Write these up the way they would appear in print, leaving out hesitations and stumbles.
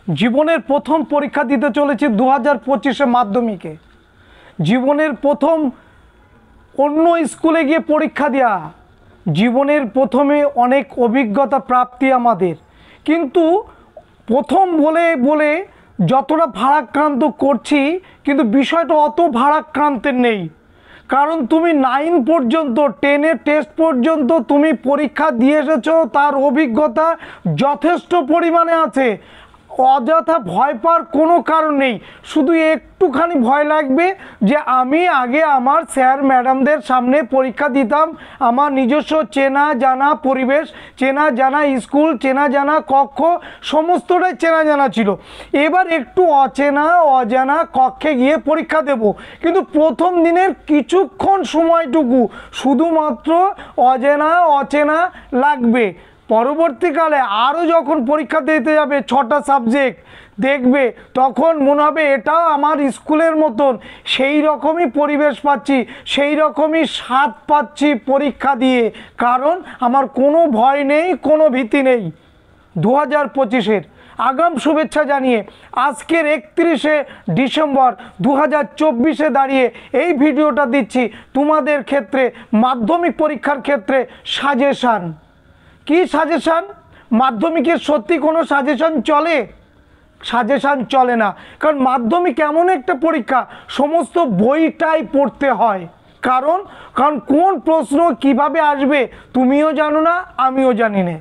জীবনের প্রথম পরীক্ষা দিতে চলেছি 2025 মাধ্যমিকে। জীবনের প্রথম অন্য স্কুলে গিয়ে পরীক্ষা দেওয়া, জীবনের প্রথমে অনেক অভিজ্ঞতা প্রাপ্তি আমাদের। কিন্তু প্রথম বলে বলে যতটা ভারাক্রান্ত করছি, কিন্তু বিষয়টা অত ভারাক্রান্তের নেই। কারণ তুমি 9 পর্যন্ত, 10-এর টেস্ট পর্যন্ত তুমি পরীক্ষা দিয়ে এসেছো, তার অভিজ্ঞতা যথেষ্ট পরিমাণে আছে। অযথা ভয় পাওয়ার কোনো কারণ নেই। শুধু একটুখানি ভয় লাগবে যে আমি আগে আমার স্যার ম্যাডামদের সামনে পরীক্ষা দিতাম, আমার নিজস্ব চেনা জানা পরিবেশ, চেনা জানা স্কুল, চেনা জানা কক্ষ, সমস্তটাই চেনা জানা ছিল। এবার একটু অচেনা অজানা কক্ষে গিয়ে পরীক্ষা দেব, কিন্তু প্রথম দিনের কিছুক্ষণ সময়টুকু শুধুমাত্র অজানা অচেনা লাগবে। পরবর্তীকালে আরও যখন পরীক্ষা দিতে যাবে 6টা সাবজেক্ট দেখবে, তখন মনে হবে এটাও আমার স্কুলের মতন, সেই রকমই পরিবেশ পাচ্ছি, সেই রকমই স্বাদ পাচ্ছি পরীক্ষা দিয়ে। কারণ আমার কোনো ভয় নেই, কোনো ভীতি নেই। 2025-এর আগাম শুভেচ্ছা জানিয়ে আজকের 31শে ডিসেম্বর 2024-এ দাঁড়িয়ে এই ভিডিওটা দিচ্ছি তোমাদের ক্ষেত্রে, মাধ্যমিক পরীক্ষার ক্ষেত্রে সাজেশান। কি সাজেশান? মাধ্যমিকের সত্যি কোনো সাজেশান চলে? সাজেশান চলে না। কারণ মাধ্যমিক এমন একটা পরীক্ষা, সমস্ত বইটাই পড়তে হয়। কারণ কোন প্রশ্ন কিভাবে আসবে তুমিও জানো না, আমিও জানি না।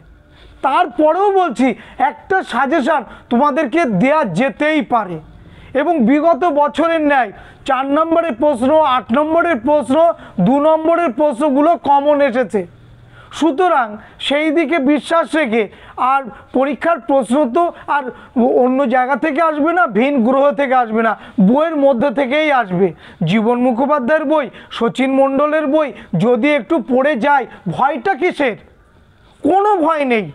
তারপরেও বলছি, একটা সাজেশান তোমাদেরকে দেয়া যেতেই পারে। এবং বিগত বছরের ন্যায় 4 নম্বরের প্রশ্ন, 8 নম্বরের প্রশ্ন, 2 নম্বরের প্রশ্নগুলো কমন এসেছে। সুতরাং সেই দিকে বিশ্বাস রেখে, আর পরীক্ষার প্রশ্ন তো আর অন্য জায়গা থেকে আসবে না, ভিন গ্রহ থেকে আসবে না, বইয়ের মধ্যে থেকেই আসবে। জীবন মুখোপাধ্যায়ের বই, শচীন মণ্ডলের বই যদি একটু পড়ে যায়, ভয়টা কিসের? কোনো ভয় নেই,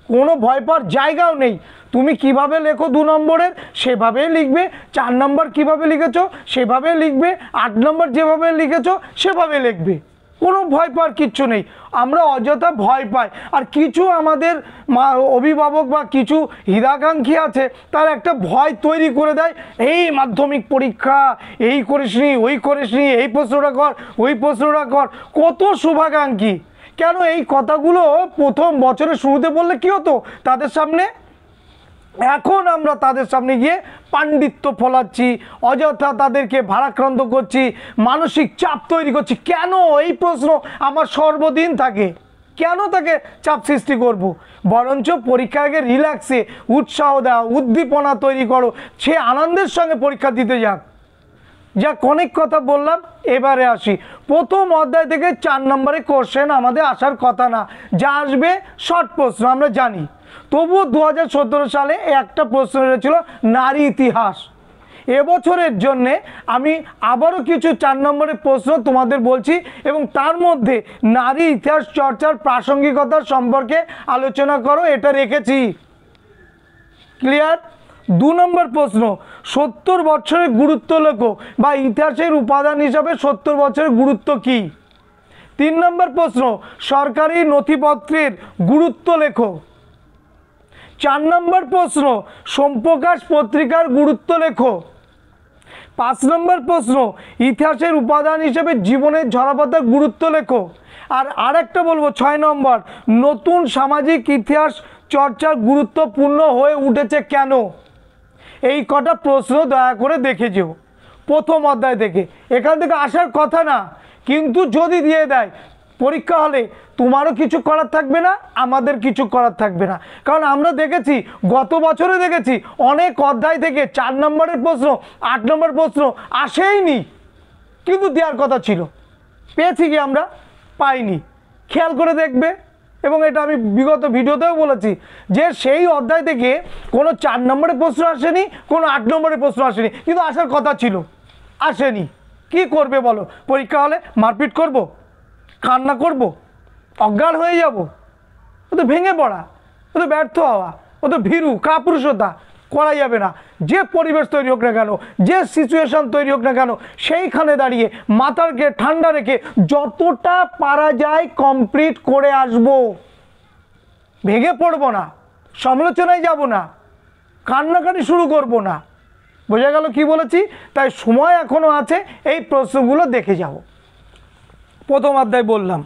কোনো ভয় পাওয়ার জায়গাও নেই। তুমি কিভাবে লেখো 2 নম্বরের সেভাবেই লিখবে, 4 নম্বর কীভাবে লিখেছো সেভাবে লিখবে, 8 নম্বর যেভাবে লিখেছো সেভাবে লিখবে। কোনো ভয় পাওয়ার কিচ্ছু নেই। আমরা অযথা ভয় পাই। আর কিছু আমাদের অভিভাবক বা কিছু হিতাকাঙ্ক্ষী আছে, তার একটা ভয় তৈরি করে দেয়, এই মাধ্যমিক পরীক্ষা, এই করিসনি, ওই করিসনি, এই প্রশ্নটা কর, ওই প্রশ্নটা কর। কত শুভাকাঙ্ক্ষী! কেন এই কথাগুলো প্রথম বছরের শুরুতে বললে কী হতো তাদের সামনে? এখন আমরা তাদের সামনে গিয়ে পাণ্ডিত্য ফলাচ্ছি, অযথা তাদেরকে ভারাক্রান্ত করছি, মানসিক চাপ তৈরি করছি। কেন এই প্রশ্ন আমার সর্বদিন থাকে, কেন তাকে চাপ সৃষ্টি করব? বরঞ্চ পরীক্ষার আগে রিল্যাক্সে উৎসাহ দাও, উদ্দীপনা তৈরি করো, সে আনন্দের সঙ্গে পরীক্ষা দিতে যাক। অনেক কথা বললাম, এবারে আসি। প্রথম অধ্যায় থেকে 4 নম্বরে কোশ্চেন আমাদের আসার কথা না, যা আসবে শর্ট প্রশ্ন আমরা জানি। তবুও 2017 সালে একটা প্রশ্ন এসেছিল নারী ইতিহাস। এবছরের জন্যে আমি আবারও কিছু 4 নম্বরের প্রশ্ন তোমাদের বলছি, এবং তার মধ্যে নারী ইতিহাস চর্চার প্রাসঙ্গিকতার সম্পর্কে আলোচনা করো, এটা রেখেছি। ক্লিয়ার? 2 নম্বর প্রশ্ন, 70 বছরের গুরুত্ব লেখো, বা ইতিহাসের উপাদান হিসাবে 70 বছরের গুরুত্ব কী। 3 নম্বর প্রশ্ন, সরকারি নথিপত্রের গুরুত্ব লেখো। 4 নম্বর প্রশ্ন, সোমপ্রকাশ পত্রিকার গুরুত্ব লেখো। 5 নম্বর প্রশ্ন, ইতিহাসের উপাদান হিসেবে জীবনের ঝরাপাতার গুরুত্ব লেখো। আর আরেকটা বলবো 6 নম্বর, নতুন সামাজিক ইতিহাস চর্চার গুরুত্বপূর্ণ হয়ে উঠেছে কেন। এই কটা প্রশ্ন দয়া করে দেখে যেও প্রথম অধ্যায় থেকে। এখান থেকে আসার কথা না, কিন্তু যদি দিয়ে দেয় পরীক্ষা হলে, তোমারও কিছু করার থাকবে না, আমাদের কিছু করার থাকবে না। কারণ আমরা দেখেছি, গত বছরে দেখেছি, অনেক অধ্যায় থেকে 4 নম্বরের প্রশ্ন, 8 নম্বর প্রশ্ন আসেইনি, কিন্তু দেওয়ার কথা ছিল। পেয়েছি কি আমরা? পাইনি। খেয়াল করে দেখবে, এবং এটা আমি বিগত ভিডিওতেও বলেছি যে সেই অধ্যায় থেকে কোনো 4 নম্বরের প্রশ্ন আসেনি, কোনো 8 নম্বরের প্রশ্ন আসেনি, কিন্তু আসার কথা ছিল, আসেনি। কি করবে বলো? পরীক্ষা হলে মারপিট করব, কান্না করব, অজ্ঞান হয়ে যাব? ও তো ভেঙে পড়া, ও তো ব্যর্থ হওয়া, ও তো ভীরু কাপুরুষতা করা যাবে না। যে পরিবেশ তৈরি হোক না কেন, যে সিচুয়েশন তৈরি হোক না কেন, সেইখানে দাঁড়িয়ে মাথাকে ঠান্ডা রেখে যতটা পারা যায় কমপ্লিট করে আসব। ভেঙে পড়ব না, সমালোচনায় যাব না, কান্নাকাটি শুরু করব না। বোঝা গেল কি বলেছি? তাই সময় এখনও আছে, এই প্রশ্নগুলো দেখে যাব। প্রথম অধ্যায় বললাম।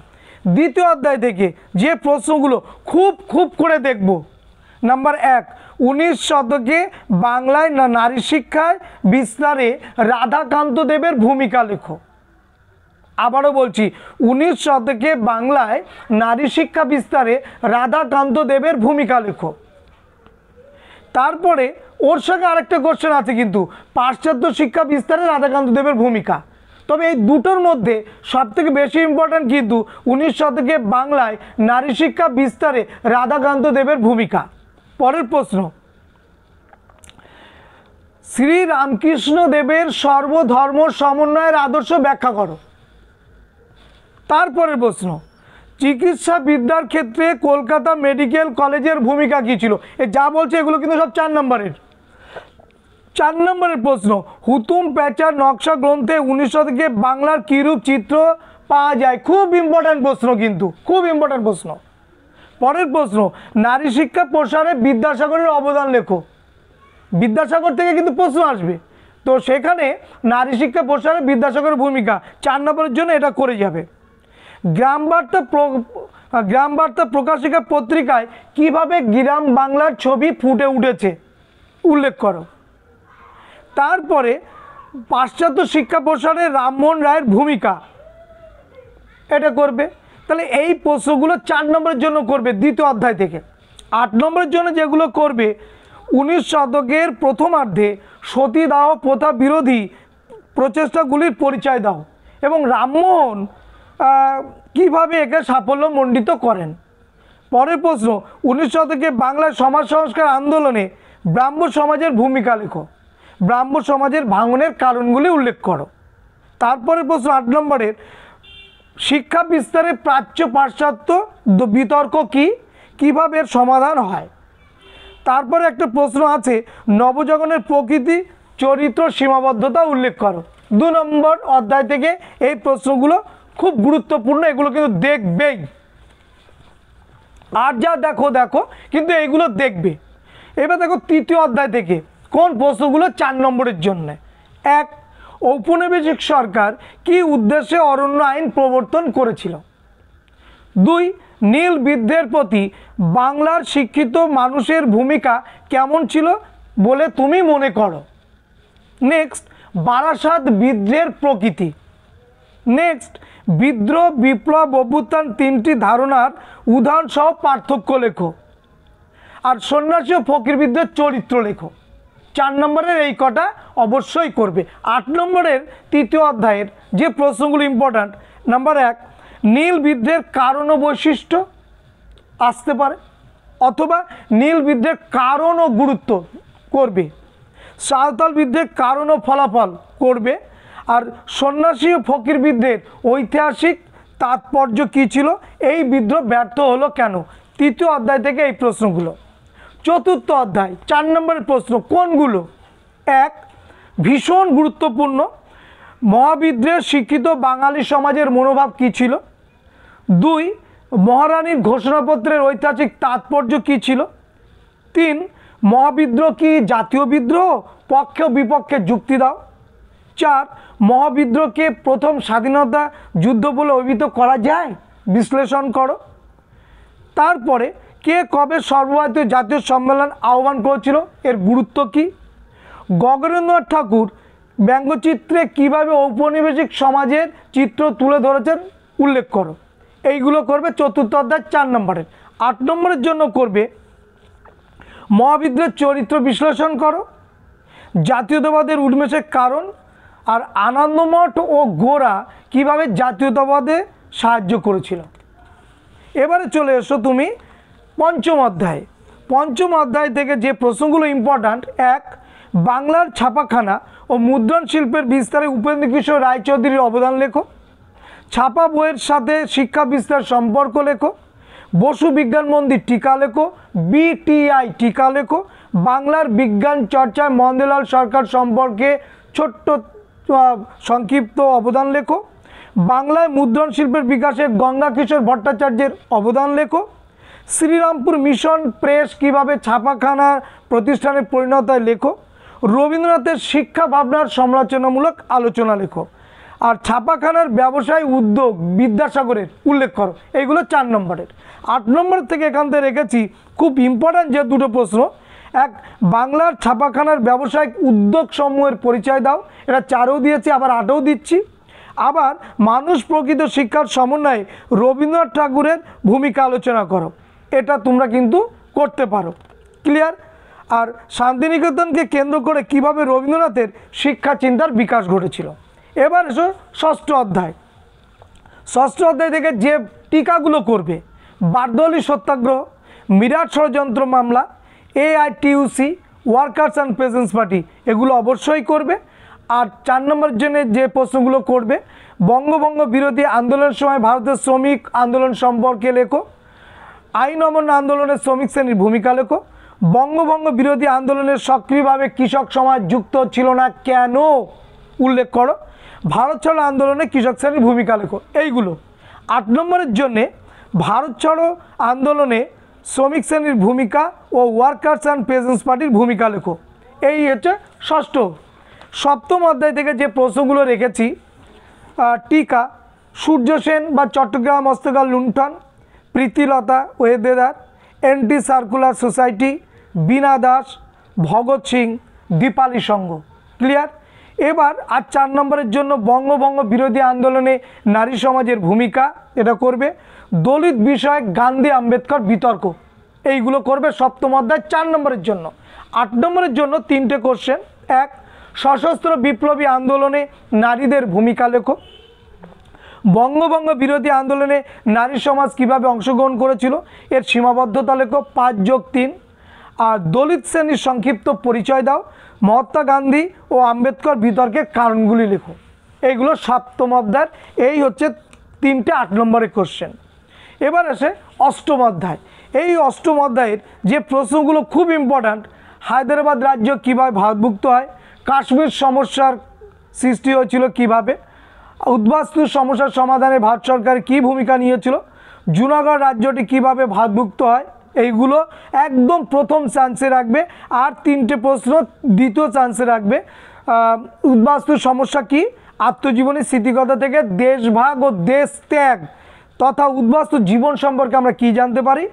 দ্বিতীয় অধ্যায় থেকে যে প্রশ্নগুলো খুব খুব করে দেখব, নাম্বার 1, 19 শতকে বাংলায় নারী শিক্ষায় বিস্তারে রাধাকান্ত দেবের ভূমিকা লেখো। আবারও বলছি, 19 শতকে বাংলায় নারী শিক্ষা বিস্তারে রাধাকান্ত দেবের ভূমিকা লেখো। তারপরে ওর সঙ্গে আরেকটা কোশ্চেন আছে কিন্তু, পাশ্চাত্য শিক্ষা বিস্তারে রাধাকান্ত দেবের ভূমিকা। তবে এই দুটোর মধ্যে সবথেকে বেশি ইম্পর্ট্যান্ট কিন্তু 19 শতকে বাংলায় নারী শিক্ষা বিস্তারে রাধাকান্ত দেবের ভূমিকা। পরের প্রশ্ন, শ্রী রামকৃষ্ণ দেবের সর্বধর্ম সমন্বয়ের আদর্শ ব্যাখ্যা করো। তারপরের প্রশ্ন, চিকিৎসা বিদ্যার ক্ষেত্রে কলকাতা মেডিকেল কলেজের ভূমিকা কী ছিল? এ যা বলছে এগুলো কিন্তু সব 4 নম্বরের। 4 নম্বরের প্রশ্ন, হুতুম প্যাঁচার নকশা গ্রন্থে 19 শতকে বাংলার কীরূপ চিত্র পাওয়া যায়? খুব ইম্পর্ট্যান্ট প্রশ্ন, কিন্তু খুব ইম্পর্ট্যান্ট প্রশ্ন। পরের প্রশ্ন, নারী শিক্ষা প্রসারে বিদ্যাসাগরের অবদান লেখো। বিদ্যাসাগর থেকে কিন্তু প্রশ্ন আসবে, তো সেখানে নারী শিক্ষা প্রসারে বিদ্যাসাগরের ভূমিকা 4 নম্বরের জন্য এটা করে যাবে। গ্রাম বার্তা প্রকাশিকা পত্রিকায় কিভাবে গ্রাম বাংলার ছবি ফুটে উঠেছে উল্লেখ করো। তারপরে পাশ্চাত্য শিক্ষা প্রসারে রামমোহন রায়ের ভূমিকা, এটা করবে। তাহলে এই প্রশ্নগুলো 4 নম্বরের জন্য করবে দ্বিতীয় অধ্যায় থেকে। 8 নম্বরের জন্য যেগুলো করবে, 19 শতকের প্রথমার্ধে সতীদাহ প্রথা বিরোধী প্রচেষ্টাগুলির পরিচয় দাও এবং রামমোহন কিভাবে একে সাফল্যমণ্ডিত করেন। পরের প্রশ্ন, 19 শতকে বাংলার সমাজ সংস্কার আন্দোলনে ব্রাহ্ম সমাজের ভূমিকা লেখো। ব্রাহ্ম সমাজের ভাঙনের কারণগুলি উল্লেখ করো। তারপরে প্রশ্ন 8 নম্বরের, শিক্ষা বিস্তারে প্রাচ্য পাশ্চাত্য বিতর্ক কি, কিভাবে এর সমাধান হয়। তারপরে একটা প্রশ্ন আছে, নবজাগরণের প্রকৃতি চরিত্র সীমাবদ্ধতা উল্লেখ করো। 2 নম্বর অধ্যায় থেকে এই প্রশ্নগুলো খুব গুরুত্বপূর্ণ, এগুলো কিন্তু দেখবেই। আর যা দেখো কিন্তু এইগুলো দেখবে। এবার দেখো তৃতীয় অধ্যায় থেকে কোন প্রশ্নগুলো 4 নম্বরের জন্য। 1, ঔপনিবেশিক সরকার কি উদ্দেশ্যে অরণ্য আইন প্রবর্তন করেছিল। 2, নীল বিদ্রোহের প্রতি বাংলার শিক্ষিত মানুষের ভূমিকা কেমন ছিল বলে তুমি মনে করো। নেক্সট, বারাসাত বিদ্রোহের প্রকৃতি। নেক্সট, বিদ্রোহ বিপ্লব অভ্যুত্থান 3টি ধারণার উদাহরণ সহ পার্থক্য লেখো। আর সন্ন্যাসী ও ফকির বিদ্রোহের চরিত্র লেখো। 4 নম্বরের এই কটা অবশ্যই করবে। 8 নম্বরের তৃতীয় অধ্যায়ের যে প্রশ্নগুলো ইম্পর্ট্যান্ট, নাম্বার 1, নীল বিদ্রোহের কারণ ও বৈশিষ্ট্য আসতে পারে, অথবা নীল বিদ্রোহের কারণ ও গুরুত্ব করবে। সাঁওতাল বিদ্রোহের কারণ ও ফলাফল করবে। আর সন্ন্যাসী ও ফকির বিদ্রোহের ঐতিহাসিক তাৎপর্য কী ছিল, এই বিদ্রোহ ব্যর্থ হলো কেন। তৃতীয় অধ্যায় থেকে এই প্রশ্নগুলো। চতুর্থ অধ্যায় 4 নম্বরের প্রশ্ন কোনগুলো। 1, ভীষণ গুরুত্বপূর্ণ, মহাবিদ্রোহের শিক্ষিত বাঙালি সমাজের মনোভাব কী ছিল। 2, মহারানীর ঘোষণাপত্রের ঐতিহাসিক তাৎপর্য কী ছিল। 3, মহাবিদ্রোহ কি জাতীয় বিদ্রোহ, পক্ষে বিপক্ষে যুক্তি দাও। 4, মহাবিদ্রোহকে প্রথম স্বাধীনতা যুদ্ধ বলে অভিহিত করা যায়, বিশ্লেষণ করো। তারপরে কে কবে সর্বভারতীয় জাতীয় সম্মেলন আহ্বান করেছিল, এর গুরুত্ব কী। গগনেন্দ্রনাথ ঠাকুর ব্যঙ্গচিত্রে কিভাবে ঔপনিবেশিক সমাজের চিত্র তুলে ধরেছেন উল্লেখ করো। এইগুলো করবে চতুর্থ অধ্যায় 4 নম্বরের। 8 নম্বরের জন্য করবে মহাবিদ্রোহের চরিত্র বিশ্লেষণ করো, জাতীয়তাবাদের উন্মেষের কারণ, আর আনন্দমঠ ও গোরা কিভাবে জাতীয়তাবাদে সাহায্য করেছিল। এবারে চলে এসো তুমি পঞ্চম অধ্যায়। পঞ্চম অধ্যায় থেকে যে প্রশ্নগুলো ইম্পর্ট্যান্ট। 1, বাংলার ছাপাখানা ও মুদ্রণ শিল্পের বিস্তারে উপেন্দ্র কিশোর রায়চৌধুরীর অবদান লেখো। ছাপা বইয়ের সাথে শিক্ষা বিস্তার সম্পর্ক লেখো। বসু বিজ্ঞান মন্দির টিকা লেখো। BTI টিকা লেখো। বাংলার বিজ্ঞান চর্চায় মহেন্দ্রলাল সরকার সম্পর্কে ছোট্ট সংক্ষিপ্ত অবদান লেখো। বাংলায় মুদ্রণ শিল্পের বিকাশে গঙ্গা কিশোর ভট্টাচার্যের অবদান লেখো। শ্রীরামপুর মিশন প্রেস কিভাবে ছাপাখানা প্রতিষ্ঠানে পরিণত হয় লেখো। রবীন্দ্রনাথের শিক্ষা ভাবনার সমালোচনামূলক আলোচনা লেখো। আর ছাপাখানার ব্যবসায় উদ্যোগ বিদ্যাসাগরের উল্লেখ করো। এইগুলো 4 নম্বরের। 8 নম্বর থেকে এখান থেকে রেখেছি খুব ইম্পর্ট্যান্ট যে দুটো প্রশ্ন। এক, বাংলার ছাপাখানার ব্যবসায়িক উদ্যোগ সমূহের পরিচয় দাও। এটা 4ও দিয়েছি, আবার 8ও দিচ্ছি। আবার মানুষ প্রকৃত শিক্ষার সমন্বয়ে রবীন্দ্রনাথ ঠাকুরের ভূমিকা আলোচনা করো। এটা তোমরা কিন্তু করতে পারো। ক্লিয়ার? আর শান্তিনিকেতনকে কেন্দ্র করে কিভাবে রবীন্দ্রনাথের শিক্ষা চিন্তার বিকাশ ঘটেছিল। এবার এসো ষষ্ঠ অধ্যায়। ষষ্ঠ অধ্যায় থেকে যে টিকাগুলো করবে, বারদৌলি সত্যাগ্রহ, মিরাট ষড়যন্ত্র মামলা, AITUC, workers and peasants party, এগুলো অবশ্যই করবে। আর 4 নম্বরের জন্য যে প্রশ্নগুলো করবে, বঙ্গভঙ্গ বিরোধী আন্দোলনের সময় ভারতের শ্রমিক আন্দোলন সম্পর্কে লেখো। আইন অমান্য আন্দোলনে শ্রমিক শ্রেণীর ভূমিকা লেখো। বঙ্গভঙ্গ বিরোধী আন্দোলনের সক্রিয়ভাবে কৃষক সমাজ যুক্ত ছিল না কেন উল্লেখ করো। ভারত ছাড়ো আন্দোলনে কৃষক শ্রেণীর ভূমিকা লেখো। এইগুলো 8 নম্বরের জন্যে ভারত ছাড়ো আন্দোলনে শ্রমিক শ্রেণীর ভূমিকা ও ওয়ার্কার্স অ্যান্ড পেজেন্টস পার্টির ভূমিকা লেখো। এই হচ্ছে ষষ্ঠ। সপ্তম অধ্যায় থেকে যে প্রশ্নগুলো রেখেছি, টিকা, সূর্য সেন বা চট্টগ্রাম হস্তকার লুণ্ঠন, প্রীতিলতা ওয়েদেদার, অ্যান্টি সার্কুলার সোসাইটি, বীণা দাস, ভগৎ সিং, দীপালি সংঘ। ক্লিয়ার? এবার আর 4 নম্বরের জন্য বঙ্গভঙ্গ বিরোধী আন্দোলনে নারী সমাজের ভূমিকা, এটা করবে। দলিত বিষয়ক গান্ধী আম্বেদকর বিতর্ক, এইগুলো করবে সপ্তম অধ্যায় 4 নম্বরের জন্য। 8 নম্বরের জন্য 3টে কোশ্চেন। 1, সশস্ত্র বিপ্লবী আন্দোলনে নারীদের ভূমিকা লেখো। বঙ্গভঙ্গ বিরোধী আন্দোলনে নারী সমাজ কীভাবে অংশগ্রহণ করেছিল, এর সীমাবদ্ধতা লেখো 5+3। আর দলিত শ্রেণীর সংক্ষিপ্ত পরিচয় দাও। মহাত্মা গান্ধী ও আম্বেদকর বিতর্কের কারণগুলি লেখো। এইগুলো সপ্তম অধ্যায়ের, এই হচ্ছে 3টে 8 নম্বরের কোশ্চেন। এবার আসে অষ্টম অধ্যায়। এই অষ্টম অধ্যায়ের যে প্রশ্নগুলো খুব ইম্পর্ট্যান্ট, হায়দ্রাবাদ রাজ্য কীভাবে ভারতভুক্ত হয়, কাশ্মীর সমস্যার সৃষ্টি হয়েছিল কীভাবে, উদ্বাস্তু সমস্যার সমাধানে ভারত সরকার কী ভূমিকা নিয়েছিল, জুনাগড় রাজ্যটি কীভাবে ভারতভুক্ত হয়, এইগুলো একদম প্রথম চান্সে রাখবে। আর 3টে প্রশ্ন দ্বিতীয় চান্সে রাখবে। উদ্বাস্তু সমস্যা কি, আত্মজীবনী স্মৃতিকথা থেকে দেশভাগ ও দেশ ত্যাগ তথা উদ্বাস্তু জীবন সম্পর্কে আমরা কি জানতে পারি।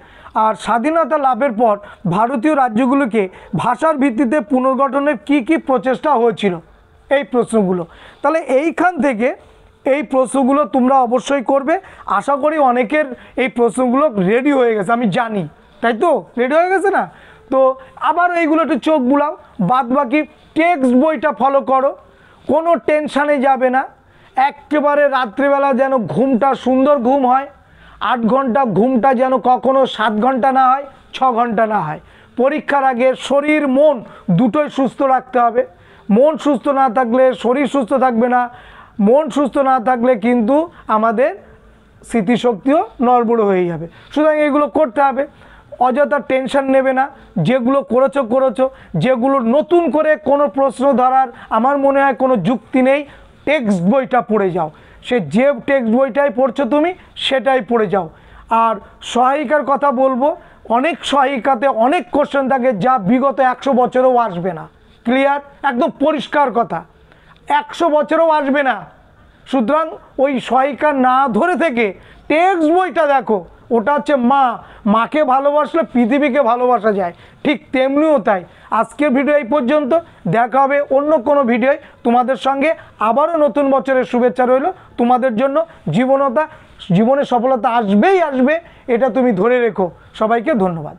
আর স্বাধীনতা লাভের পর ভারতীয় রাজ্যগুলোকে ভাষার ভিত্তিতে পুনর্গঠনের কি প্রচেষ্টা হয়েছিল, এই প্রশ্নগুলো। তাহলে এইখান থেকে এই প্রশ্নগুলো তোমরা অবশ্যই করবে। আশা করি অনেকের এই প্রশ্নগুলো রেডি হয়ে গেছে, আমি জানি, তাই তো? রেডি হয়ে গেছে না? তো আবার এইগুলো একটু চোখ বুলাও, বাদ বাকি টেক্সট বইটা ফলো করো, কোনো টেনশানে যাবে না। একেবারে রাত্রিবেলা যেন ঘুমটা সুন্দর ঘুম হয়, 8 ঘন্টা ঘুমটা যেন কখনো 7 ঘন্টা না হয়, 6 ঘন্টা না হয়। পরীক্ষার আগে শরীর মন দুটোই সুস্থ রাখতে হবে। মন সুস্থ না থাকলে শরীর সুস্থ থাকবে না, মন সুস্থ না থাকলে কিন্তু আমাদের স্মৃতিশক্তিও নড়বড় হয়ে যাবে। সুতরাং এগুলো করতে হবে, অযথা টেনশন নেবে না। যেগুলো করেছো, যেগুলো নতুন করে কোনো প্রশ্ন ধরার আমার মনে হয় কোনো যুক্তি নেই, টেক্সট বইটা পড়ে যাও। সে যে টেক্সট বইটাই পড়ছো তুমি সেটাই পড়ে যাও। আর সহায়িকার কথা বলবো, অনেক সহায়িকাতে অনেক কোশ্চেন থাকে যা বিগত 100 বছরেও আসবে না। ক্লিয়ার? একদম পরিষ্কার কথা, 100 বছরেও আসবে না। সুতরাং ওই সহায়িকা না ধরে থেকে টেক্সট বইটা দেখো, ওটা হচ্ছে মাকে ভালোবাসলে পৃথিবীকে ভালোবাসা যায়, ঠিক তেমনিও তাই। আজকের ভিডিও এই পর্যন্ত, দেখা হবে অন্য কোনো ভিডিওয় তোমাদের সঙ্গে। আবারও নতুন বছরের শুভেচ্ছা রইল তোমাদের জন্য। জীবনে সফলতা আসবেই আসবে, এটা তুমি ধরে রেখো। সবাইকে ধন্যবাদ।